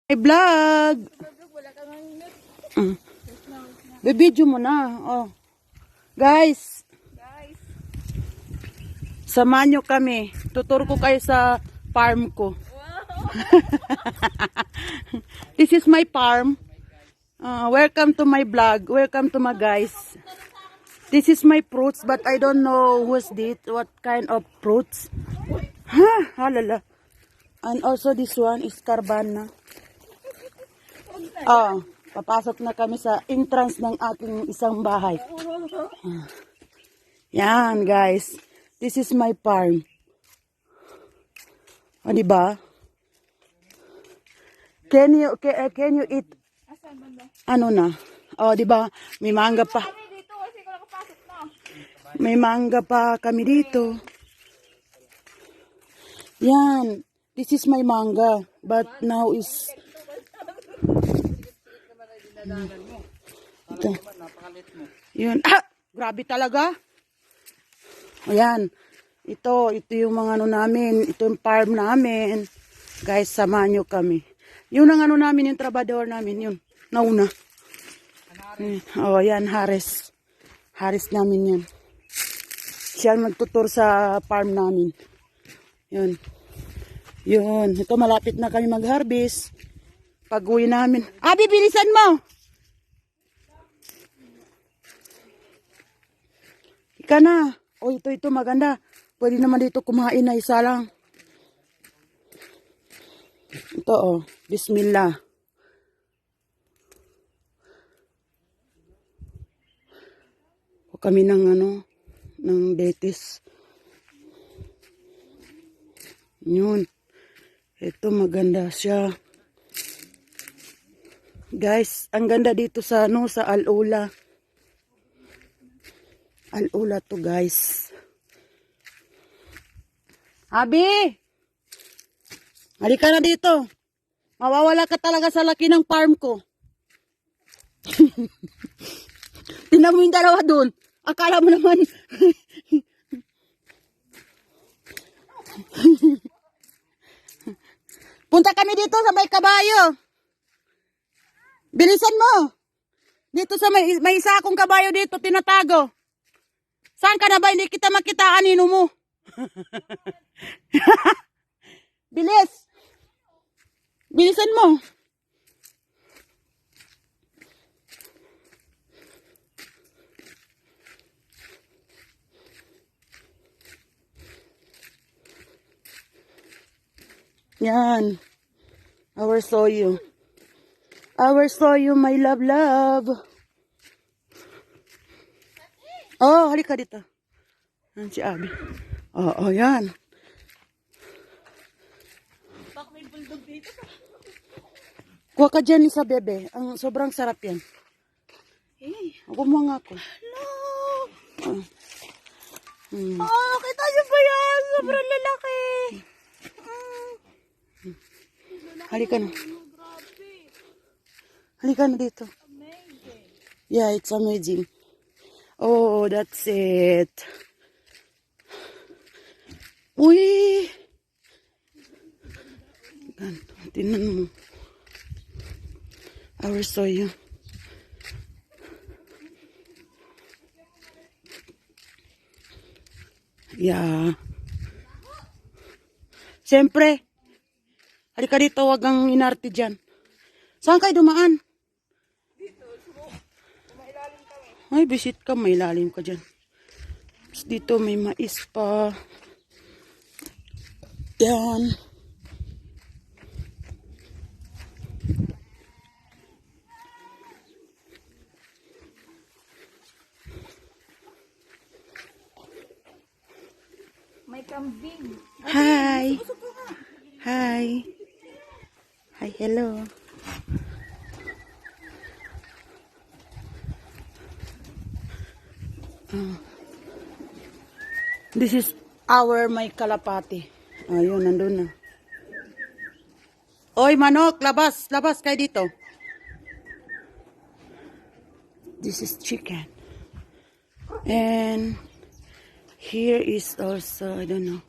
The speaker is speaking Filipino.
May vlog. Bibidyo mo na. Oh. Guys. Samahan nyo kami. Tutur ko kayo sa farm ko. This is my farm. Welcome to my vlog. Welcome to my guys. This is my fruits, but I don't know who's this. What kind of fruits? Halala. And also this one is carbana. Papasok na kami sa entrance ng ating isang bahay. Yan, guys. This is my farm. O, diba? Can you eat? Ano na? O, diba? May mangga pa. May mangga pa kami dito. Yan. This is my mangga. But now is... Ito. Yun. Grabe talaga. Ayan. Ito yung mga ano namin. Ito yung farm namin. Guys, samahan nyo kami. Yun ang ano namin, yung trabador namin. Yun. Nauna. Ayan, Haris. Haris namin yan. Siya magtutur sa farm namin. Yun. Yun. Ito, malapit na kami mag-harvest. Pag-uwi namin. Abi, bilisan mo! Ika na. O, ito maganda. Pwede naman dito kumain na isa lang. Ito, Bismillah. O kami ng ng betis. Yun. Ito, maganda siya. Guys, ang ganda dito sa sa Al-Ula. Al-Ula to, guys. Abi! Halika na dito. Mawawala ka talaga sa laki ng farm ko. Tingnan mo yung dalawa dun. Akala mo naman. Punta kami dito sa may kabayo. Bilisan mo. Dito sa may isa akong kabayo dito, tinatago. Saan ka na ba? Hindi kita makita, anino mo. Bilis. Bilisan mo. Yan. Our soyo. Our soyo, my love, love. Oh, halika dito. Yan si Abi. Oo, yan. Bak may bulldog dito. Kuha ka dyan sa bebe. Ang sobrang sarap yan. Ako mo nga ako. No. Kita niyo ba yan? Sobrang lalaki. Halika na. Halika na dito. Yeah, it's amazing. Oh, that's it. Uy! Tingnan mo. Our soyo. Yeah. Siyempre. Halika dito, wag ang inarte dyan. Saan kayo dumaan? Ay, visit ka, may lalim ka dyan. Tapos dito may mais pa. Yan. May kambing. Hi. Hi. Hi, hello. This is our may kalapati. Ayun, nandun na. Oy, manok, labas. Labas kayo dito. This is chicken. And here is also, I don't know.